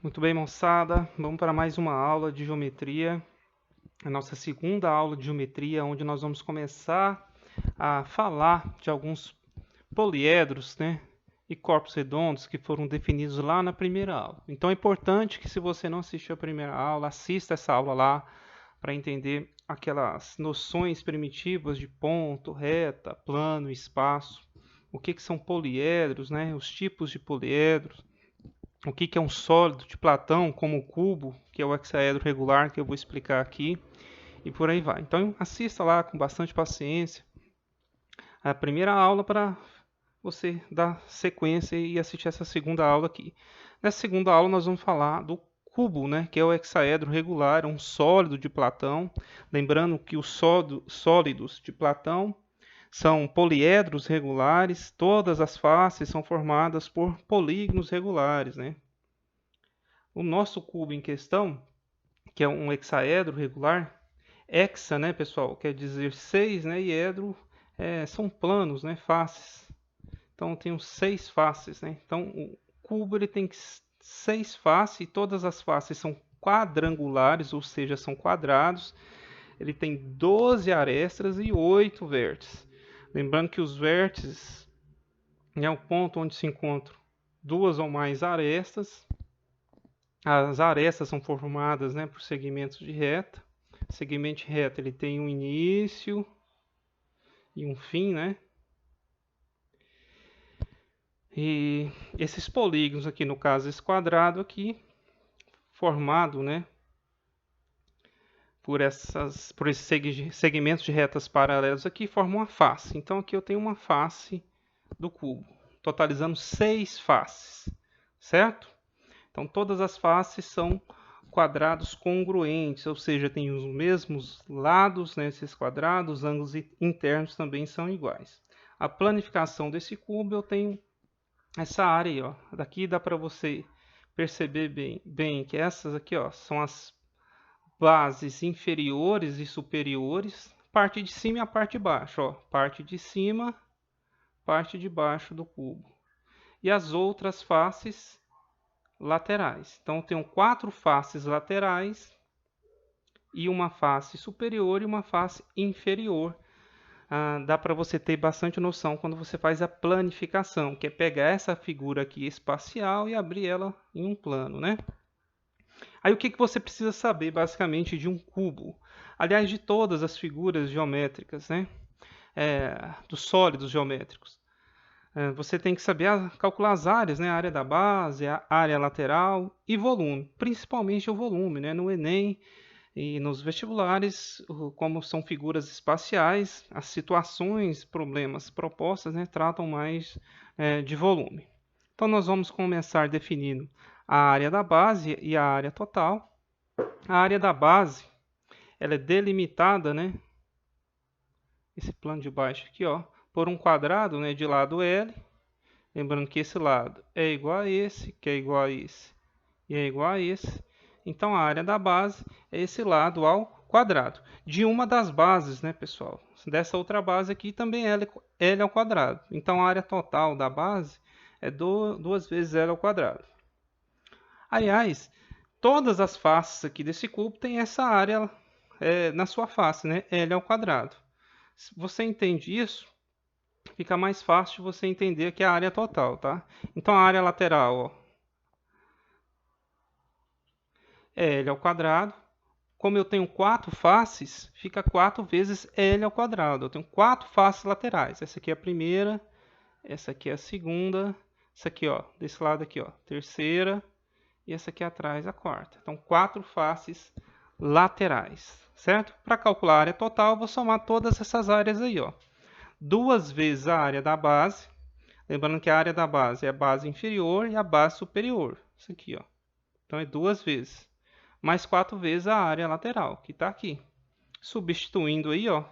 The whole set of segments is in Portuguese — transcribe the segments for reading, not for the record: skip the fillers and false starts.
Muito bem, moçada, vamos para mais uma aula de geometria, a nossa segunda aula de geometria, onde nós vamos começar a falar de alguns poliedros, né, e corpos redondos que foram definidos lá na primeira aula. Então é importante que, se você não assistiu a primeira aula, assista essa aula lá para entender aquelas noções primitivas de ponto, reta, plano, espaço, o que são poliedros, né, os tipos de poliedros, o que é um sólido de Platão, como o cubo, que é o hexaedro regular, que eu vou explicar aqui, e por aí vai. Então assista lá com bastante paciência a primeira aula para você dar sequência e assistir essa segunda aula aqui. Nessa segunda aula nós vamos falar do cubo, né, que é o hexaedro regular, um sólido de Platão. Lembrando que os sólidos de Platão são poliedros regulares, todas as faces são formadas por polígonos regulares, né? O nosso cubo em questão, que é um hexaedro regular, hexa, né, pessoal, quer dizer 6, né, e edro são planos, né, faces. Então tem 6 faces, né? Então o cubo ele tem 6 faces e todas as faces são quadrangulares, ou seja, são quadrados. Ele tem 12 arestas e 8 vértices. Lembrando que os vértices é o ponto onde se encontram duas ou mais arestas. As arestas são formadas, né, por segmentos de reta. O segmento de reta ele tem um início e um fim, né? E esses polígonos aqui, no caso esse quadrado aqui, formado, né, por esses segmentos de retas paralelos aqui, formam uma face. Então aqui eu tenho uma face do cubo, totalizando 6 faces, certo? Então todas as faces são quadrados congruentes, ou seja, tem os mesmos lados nesses quadrados, os ângulos internos também são iguais. A planificação desse cubo eu tenho essa área aí, ó. Daqui dá para você perceber bem que essas aqui, ó, são as bases inferiores e superiores, parte de cima e a parte de baixo, ó, parte de cima, parte de baixo do cubo. E as outras faces laterais. Então eu tenho 4 faces laterais e uma face superior e uma face inferior. Dá para você ter bastante noção quando você faz a planificação, que é pegar essa figura aqui espacial e abrir ela em um plano, né? Aí o que você precisa saber basicamente de um cubo? Aliás, de todas as figuras geométricas, né? Dos sólidos geométricos. Você tem que saber calcular as áreas, né? A área da base, a área lateral e volume, principalmente o volume, né? No Enem e nos vestibulares, como são figuras espaciais, as situações, problemas propostas, né, tratam mais de volume. Então nós vamos começar definindo a área da base e a área total. A área da base, ela é delimitada, né? Esse plano de baixo aqui, ó, por um quadrado, né, de lado L. Lembrando que esse lado é igual a esse, que é igual a esse, e é igual a esse. Então a área da base é esse lado ao quadrado. De uma das bases, né, pessoal? Dessa outra base aqui também L ao quadrado. Então a área total da base é 2 vezes L ao quadrado. Aliás, todas as faces aqui desse cubo têm essa área na sua face, né? L ao quadrado. Se você entende isso, fica mais fácil você entender que é a área total, tá? Então a área lateral, ó, é L ao quadrado. Como eu tenho 4 faces, fica 4 vezes L ao quadrado. Eu tenho 4 faces laterais. Essa aqui é a primeira, essa aqui é a segunda, essa aqui, ó, desse lado aqui, ó, terceira, e essa aqui atrás, a quarta. Então, 4 faces laterais, certo? Para calcular a área total, eu vou somar todas essas áreas aí, ó. 2 vezes a área da base, lembrando que a área da base é a base inferior e a base superior. Isso aqui, ó. Então, é 2 vezes. Mais 4 vezes a área lateral, que está aqui. Substituindo aí, ó,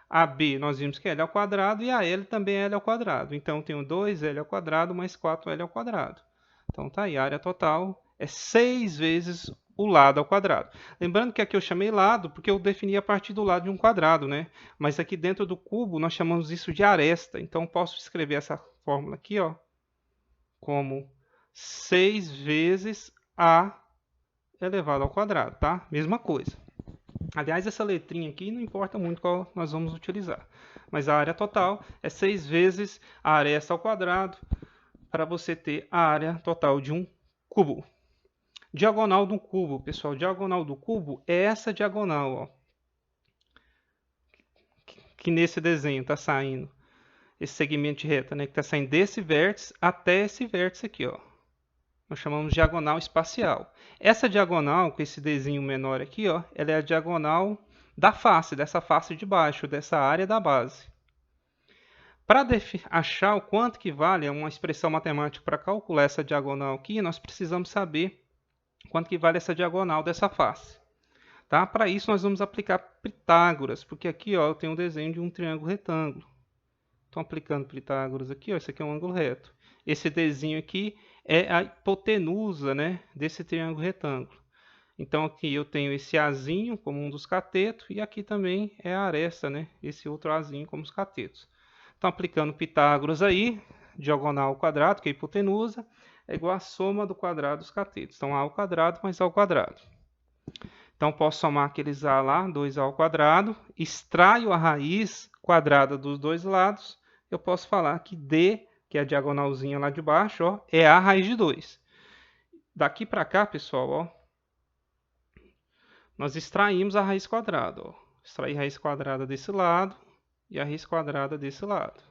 a B nós vimos que é L ao quadrado e a L também é L ao quadrado. Então, eu tenho 2L ao quadrado mais 4L ao quadrado. Então, tá aí, a área total é 6 vezes o lado ao quadrado. Lembrando que aqui eu chamei lado porque eu defini a partir do lado de um quadrado, né? Mas aqui dentro do cubo nós chamamos isso de aresta. Então, posso escrever essa fórmula aqui, ó, como 6 vezes A elevado ao quadrado, tá? Mesma coisa. Aliás, essa letrinha aqui não importa muito qual nós vamos utilizar. Mas a área total é 6 vezes a aresta ao quadrado para você ter a área total de um cubo. Diagonal do cubo, pessoal. Diagonal do cubo é essa diagonal, ó, que nesse desenho está saindo. Esse segmento de reta, né, que está saindo desse vértice até esse vértice aqui, ó. Nós chamamos de diagonal espacial. Essa diagonal, com esse desenho menor aqui, ó, ela é a diagonal da face, dessa face de baixo, dessa área da base. Para achar o quanto que vale uma expressão matemática para calcular essa diagonal aqui, nós precisamos saber quanto que vale essa diagonal dessa face. Tá? Para isso, nós vamos aplicar Pitágoras, porque aqui ó, eu tenho um desenho de um triângulo retângulo. Então, aplicando Pitágoras aqui, ó, esse aqui é um ângulo reto. Esse desenho aqui é a hipotenusa, né, desse triângulo retângulo. Então, aqui eu tenho esse Azinho como um dos catetos, e aqui também é a aresta, né, esse outro Azinho como os catetos. Então, aplicando Pitágoras aí, diagonal ao quadrado, que é a hipotenusa, é igual a soma do quadrado dos catetos. Então, A ao quadrado mais A ao quadrado. Então, posso somar aqueles A lá, 2A ao quadrado, extraio a raiz quadrada dos dois lados, eu posso falar que D, que é a diagonalzinha lá de baixo, ó, é A raiz de 2. Daqui para cá, pessoal, ó, nós extraímos a raiz quadrada. Ó. Extrair a raiz quadrada desse lado e a raiz quadrada desse lado.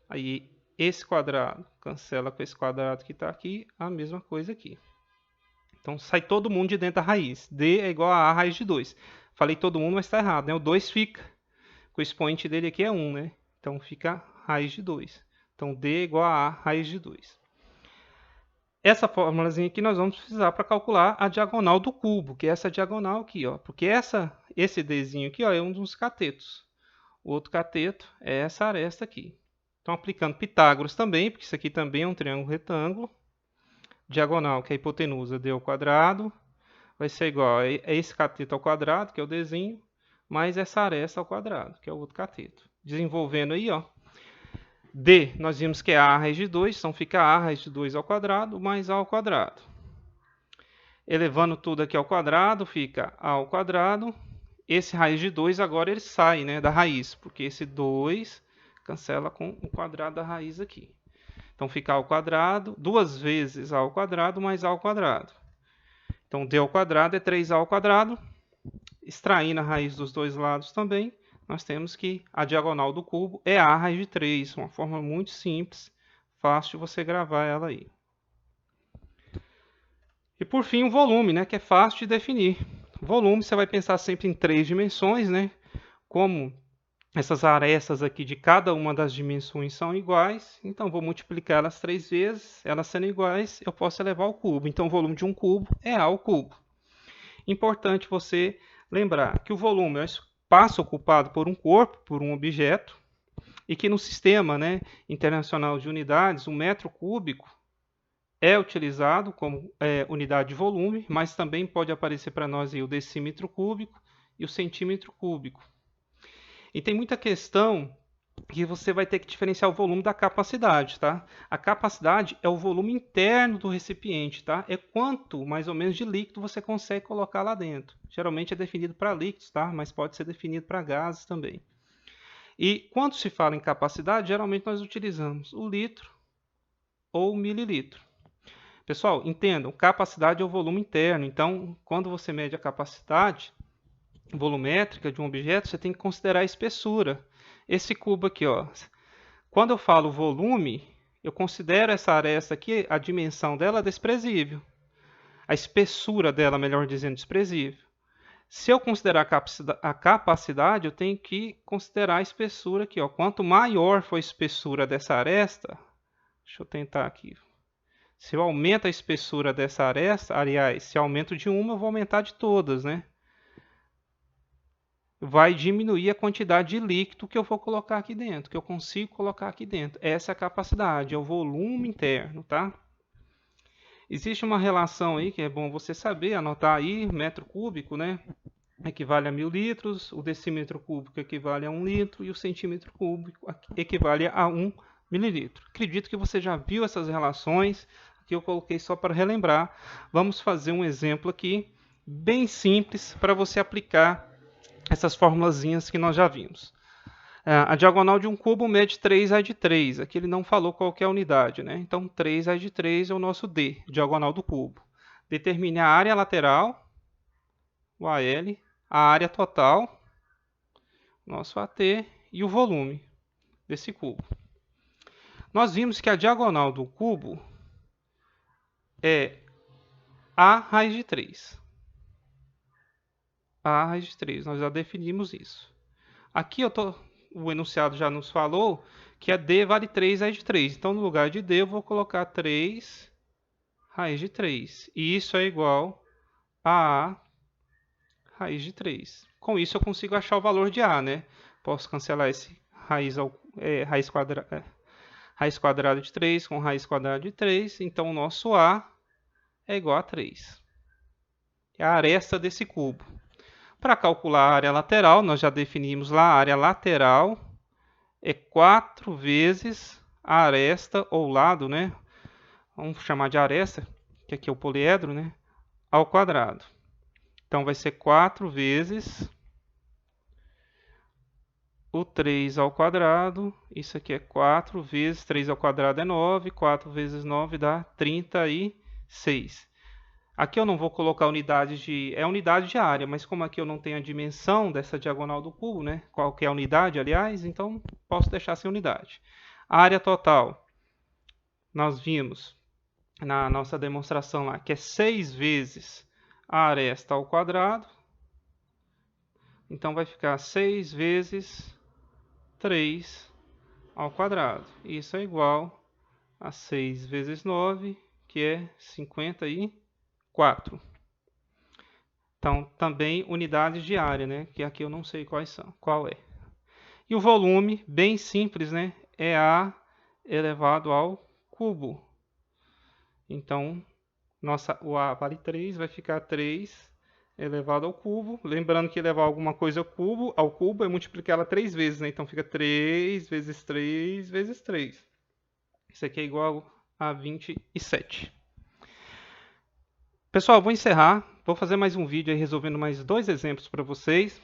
Aí, esse quadrado cancela com esse quadrado que está aqui, a mesma coisa aqui. Então, sai todo mundo de dentro da raiz. D é igual a A raiz de 2. Falei todo mundo, mas está errado, né? O 2 fica. O expoente dele aqui é 1, né? Então, fica raiz de 2. Então, D é igual a A raiz de 2. Essa fórmulazinha aqui nós vamos precisar para calcular a diagonal do cubo, que é essa diagonal aqui, ó. Porque esse Dzinho aqui, ó, é um dos catetos. O outro cateto é essa aresta aqui. Então, aplicando Pitágoras também, porque isso aqui também é um triângulo retângulo. Diagonal, que é a hipotenusa, D ao quadrado, vai ser igual a esse cateto ao quadrado, que é o Dzinho, mais essa aresta ao quadrado, que é o outro cateto. Desenvolvendo aí, ó. D, nós vimos que é A raiz de 2, então fica A raiz de 2 ao quadrado, mais A ao quadrado. Elevando tudo aqui ao quadrado, fica A ao quadrado. Esse raiz de 2 agora ele sai, né, da raiz, porque esse 2 cancela com o quadrado da raiz aqui. Então fica A ao quadrado, 2 vezes A ao quadrado mais A ao quadrado. Então D ao quadrado é 3A ao quadrado. Extraindo a raiz dos dois lados também, nós temos que a diagonal do cubo é A raiz de 3. Uma forma muito simples, fácil de você gravar ela aí. E por fim o volume, né, que é fácil de definir. Volume você vai pensar sempre em 3 dimensões, né? Como essas arestas aqui de cada uma das dimensões são iguais, então vou multiplicar elas 3 vezes, elas sendo iguais, eu posso elevar ao cubo. Então o volume de um cubo é A ao cubo. Importante você lembrar que o volume é o espaço ocupado por um corpo, por um objeto, e que no sistema, né, internacional de unidades, o metro cúbico é utilizado como unidade de volume, mas também pode aparecer para nós aí o decímetro cúbico e o centímetro cúbico. E tem muita questão que você vai ter que diferenciar o volume da capacidade, tá? A capacidade é o volume interno do recipiente, tá? É quanto, mais ou menos, de líquido você consegue colocar lá dentro. Geralmente é definido para líquidos, tá? Mas pode ser definido para gases também. E quando se fala em capacidade, geralmente nós utilizamos o litro ou o mililitro. Pessoal, entendam, capacidade é o volume interno. Então, quando você mede a capacidade volumétrica de um objeto, você tem que considerar a espessura. Esse cubo aqui, ó, quando eu falo volume, eu considero essa aresta aqui, a dimensão dela desprezível. A espessura dela, melhor dizendo, desprezível. Se eu considerar a capacidade, eu tenho que considerar a espessura aqui, ó. Quanto maior for a espessura dessa aresta, deixa eu tentar aqui. Se eu aumento a espessura dessa aresta, aliás, se eu aumento de uma, eu vou aumentar de todas, né? Vai diminuir a quantidade de líquido que eu vou colocar aqui dentro, que eu consigo colocar aqui dentro. Essa é a capacidade, é o volume interno, tá? Existe uma relação aí que é bom você saber, anotar aí, metro cúbico, né? Equivale a 1000 litros, o decímetro cúbico equivale a 1 litro e o centímetro cúbico equivale a 1 mililitro. Acredito que você já viu essas relações, que eu coloquei só para relembrar. Vamos fazer um exemplo aqui bem simples para você aplicar essas formulazinhas que nós já vimos. A diagonal de um cubo mede 3 raiz de 3. Aqui ele não falou qual que é a unidade, né? Então 3 raiz de 3 é o nosso D, diagonal do cubo. Determine a área lateral, o AL, a área total, nosso AT, e o volume desse cubo. Nós vimos que a diagonal do cubo é A raiz de 3. A raiz de 3, nós já definimos isso. Aqui o enunciado já nos falou que a D vale 3 raiz de 3. Então, no lugar de D, eu vou colocar 3 raiz de 3. E isso é igual a A raiz de 3. Com isso, eu consigo achar o valor de A, né? Posso cancelar esse raiz quadrada de 3 com raiz quadrada de 3. Então, o nosso A é igual a 3. É a aresta desse cubo. Para calcular a área lateral, nós já definimos lá, a área lateral é 4 vezes a aresta, ou lado, né? Vamos chamar de aresta, que aqui é o poliedro, né? Ao quadrado. Então, vai ser 4 vezes o 3 ao quadrado. Isso aqui é 4 vezes 3 ao quadrado é 9. 4 vezes 9 dá 36. Aqui eu não vou colocar unidade é unidade de área, mas como aqui eu não tenho a dimensão dessa diagonal do cubo, né? Qual que é a unidade, aliás, então posso deixar sem unidade. A área total, nós vimos na nossa demonstração lá, que é 6 vezes a aresta ao quadrado. Então vai ficar 6 vezes 3 ao quadrado. Isso é igual a 6 vezes 9, que é 54. Então, também unidades de área, né? Que aqui eu não sei qual é. E o volume, bem simples, né? É A elevado ao cubo. Então, o A vale 3, vai ficar 3 elevado ao cubo. Lembrando que elevar alguma coisa ao cubo é multiplicar ela 3 vezes, né? Então, fica 3 vezes 3 vezes 3. Isso aqui é igual a 27. Pessoal, vou encerrar. Vou fazer mais um vídeo aí resolvendo mais 2 exemplos para vocês.